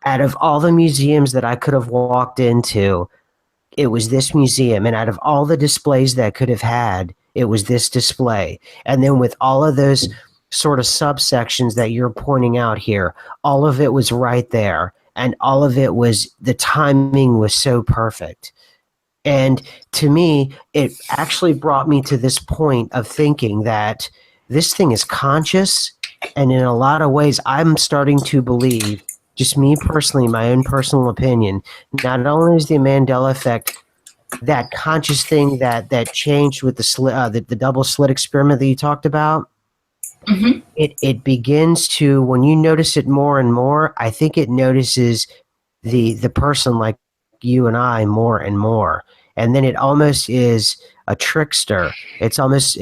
out of all the museums that I could have walked into, it was this museum. And out of all the displays that I could have had, it was this display. And then with all of those sort of subsections that you're pointing out here, all of it was right there. And all of it was, the timing was so perfect. And to me, it actually brought me to this point of thinking that this thing is conscious. And in a lot of ways, I'm starting to believe, just me personally, my own personal opinion, not only is the Mandela effect that conscious thing that changed with the double slit experiment that you talked about, Mm-hmm. it begins to, when you notice it more and more, I think it notices the person like you and I more and more. And then it almost is a trickster. It's almost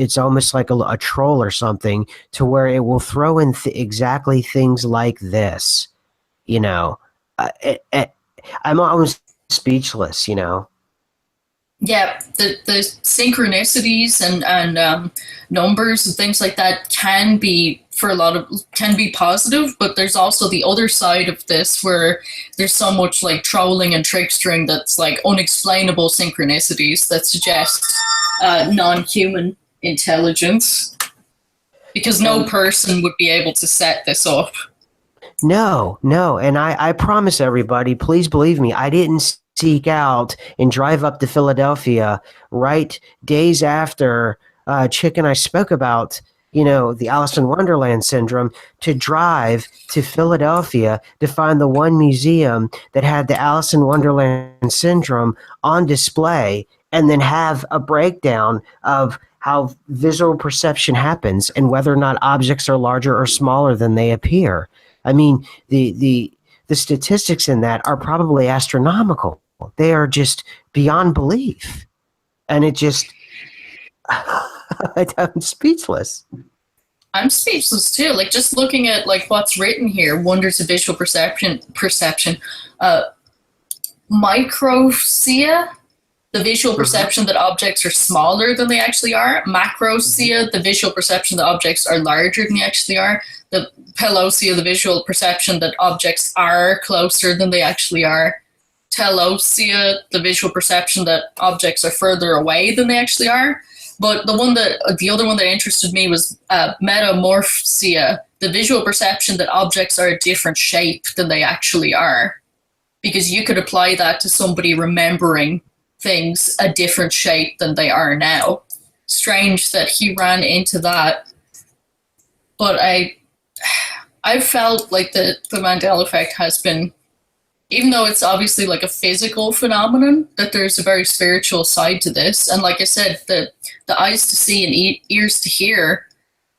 like a troll or something, to where it will throw in exactly things like this. You know, I'm almost speechless. You know. Yeah, the synchronicities and numbers and things like that can be, for a lot of, can be positive, but there's also the other side of this where there's so much like trolling and trickstering that's like unexplainable synchronicities that suggest non-human intelligence, because no person would be able to set this up. No, and I promise everybody, please believe me, I didn't seek out and drive up to Philadelphia right days after Chick and I spoke about, the Alice in Wonderland syndrome, to drive to Philadelphia to find the one museum that had the Alice in Wonderland syndrome on display, and then have a breakdown of how visual perception happens and whether or not objects are larger or smaller than they appear. I mean, the statistics in that are probably astronomical. They are just beyond belief. And it just, I'm speechless. I'm speechless too. Like, just looking at like what's written here, wonders of visual perception, microcia, the visual perception that objects are smaller than they actually are. Macrocia, the visual perception that objects are larger than they actually are. The pelocia, the visual perception that objects are closer than they actually are. Telocia, the visual perception that objects are further away than they actually are. But the other one that interested me was metamorphosia, the visual perception that objects are a different shape than they actually are. Because you could apply that to somebody remembering things a different shape than they are now. Strange that he ran into that. But I felt like the Mandela effect has been, even though it's obviously like a physical phenomenon, that there's a very spiritual side to this. And like I said, the eyes to see and ears to hear,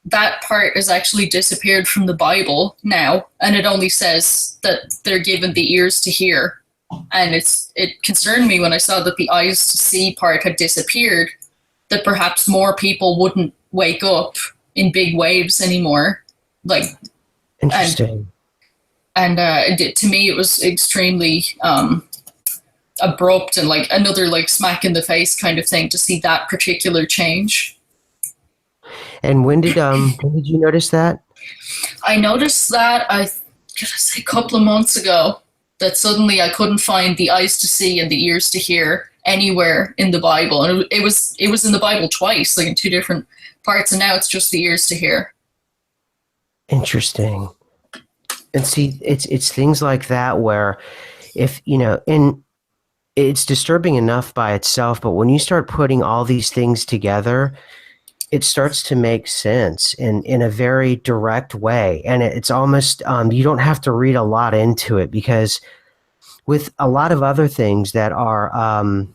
that part has actually disappeared from the Bible now, and it only says that they're given the ears to hear. And it concerned me when I saw that the eyes to see part had disappeared, that perhaps more people wouldn't wake up in big waves anymore. Like, Interesting. And to me, it was extremely abrupt and like another like smack in the face kind of thing to see that particular change. And when did you notice that? I noticed that a couple of months ago, that suddenly I couldn't find the eyes to see and the ears to hear anywhere in the Bible, and it was in the Bible twice, like in two different parts, and now it's just the ears to hear. Interesting. And see, it's things like that where, if and it's disturbing enough by itself, but when you start putting all these things together, it starts to make sense in a very direct way. And it's almost, you don't have to read a lot into it, because with a lot of other things that are, I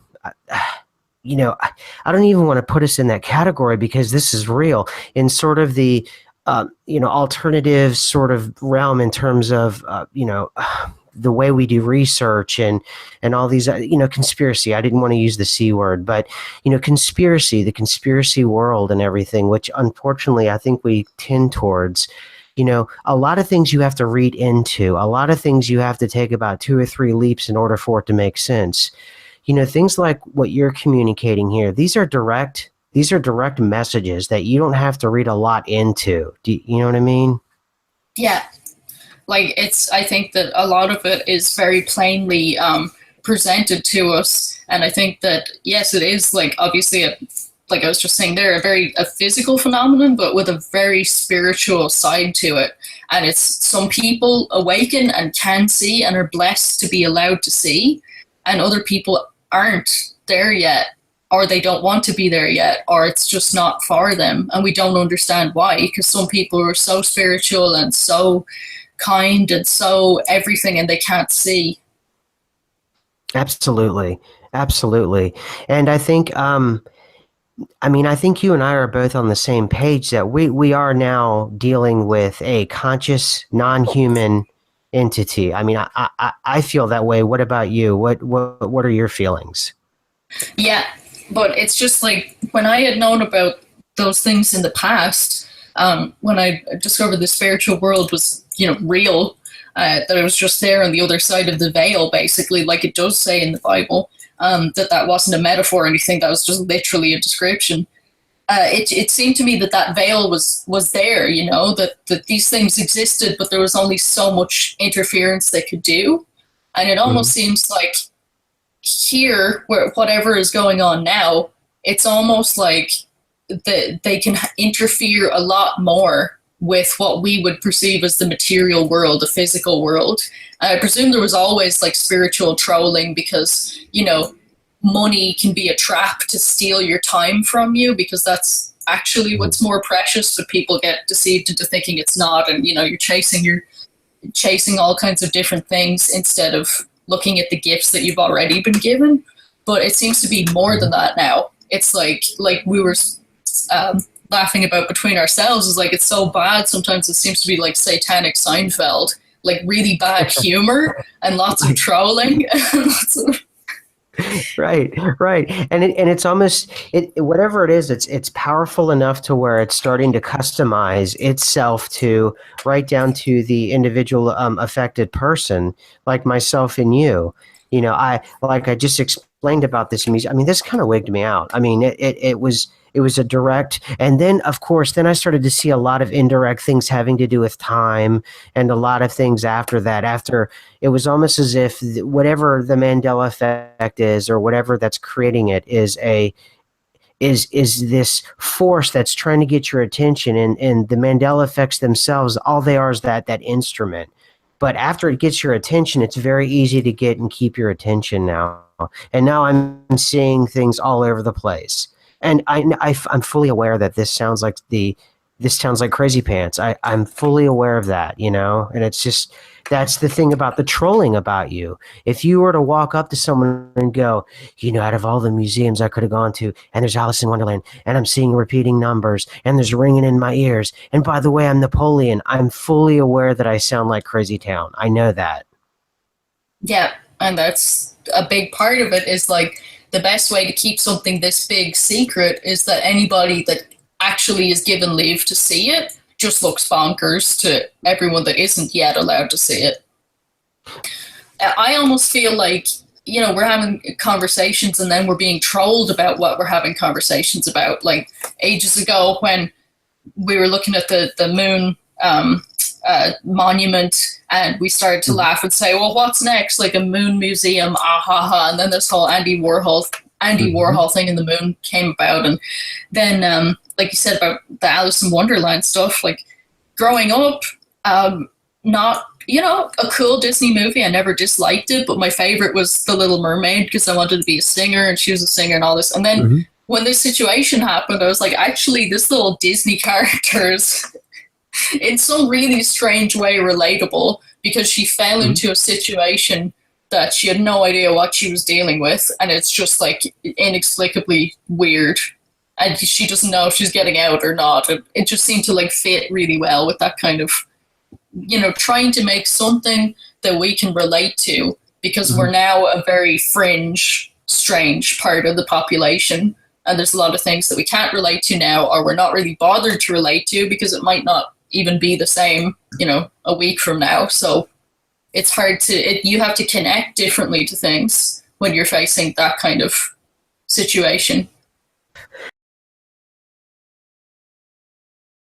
don't even want to put us in that category, because this is real in sort of the, alternative sort of realm, in terms of, the way we do research and all these, conspiracy. I didn't want to use the C word, but, conspiracy, the conspiracy world and everything, which unfortunately I think we tend towards, a lot of things you have to read into, a lot of things you have to take about 2 or 3 leaps in order for it to make sense. Things like what you're communicating here, these are direct messages that you don't have to read a lot into. Do you know what I mean? Yeah. like I think that a lot of it is very plainly presented to us, and I think that yes, it is like obviously like I was just saying there, a physical phenomenon, but with a very spiritual side to it. And it's some people awaken and can see and are blessed to be allowed to see, and other people aren't there yet, or they don't want to be there yet, or it's just not for them. And we don't understand why, because some people are so spiritual and so kind and so everything, and they can't see. Absolutely. Absolutely. And I think, I think you and I are both on the same page that we are now dealing with a conscious, non-human entity. I feel that way. What about you? What are your feelings? Yeah, but it's just like when I had known about those things in the past, when I discovered the spiritual world was, real, that it was just there on the other side of the veil, basically, like it does say in the Bible, that wasn't a metaphor or anything, that was just literally a description. It seemed to me that veil was there, that these things existed, but there was only so much interference they could do. And it almost seems like here, where whatever is going on now, it's almost like they can interfere a lot more with what we would perceive as the material world, the physical world. I presume there was always like spiritual trolling because, money can be a trap to steal your time from you, because that's actually what's more precious, but people get deceived into thinking it's not. And, you're chasing all kinds of different things instead of looking at the gifts that you've already been given. But it seems to be more than that now. It's like we were laughing about between ourselves, is like it's so bad sometimes it seems to be like satanic Seinfeld, like really bad humor and lots of trolling and lots of Right, right, and it's almost whatever it is, it's powerful enough to where it's starting to customize itself to right down to the individual affected person, like myself and you. I just explained about this music. This kind of wigged me out. It was a direct, and then of course, then I started to see a lot of indirect things having to do with time, and a lot of things after that. After it was almost as if whatever the Mandela effect is, or whatever that's creating it, is this force that's trying to get your attention, and the Mandela effects themselves, all they are is that instrument. But after it gets your attention, it's very easy to get and keep your attention now. And now I'm seeing things all over the place. And I'm fully aware that this sounds like crazy pants. I'm fully aware of that, and it's just, that's the thing about the trolling about you. If you were to walk up to someone and go, out of all the museums I could have gone to, and there's Alice in Wonderland, and I'm seeing repeating numbers, and there's ringing in my ears, and by the way, I'm Napoleon, I'm fully aware that I sound like Crazy Town. I know that. Yeah, and that's a big part of it, is like the best way to keep something this big secret is that anybody that actually is given leave to see it just looks bonkers to everyone that isn't yet allowed to see it. I almost feel like, we're having conversations and then we're being trolled about what we're having conversations about. Like ages ago when we were looking at the moon monument, and we started to laugh and say, well, what's next? Like a moon museum, ah ha ha. And then this whole Andy Warhol thing in the moon came about. And then, like you said about the Alice in Wonderland stuff, like growing up, not, a cool Disney movie. I never disliked it, but my favorite was The Little Mermaid because I wanted to be a singer, and she was a singer and all this. And then when this situation happened, I was like, actually, this little Disney character is in some really strange way relatable, because she fell into a situation that she had no idea what she was dealing with, and it's just like inexplicably weird, and she doesn't know if she's getting out or not. It just seemed to like fit really well with that kind of, trying to make something that we can relate to, because we're now a very fringe, strange part of the population, and there's a lot of things that we can't relate to now, or we're not really bothered to relate to because it might not even be the same, a week from now. So it's hard you have to connect differently to things when you're facing that kind of situation.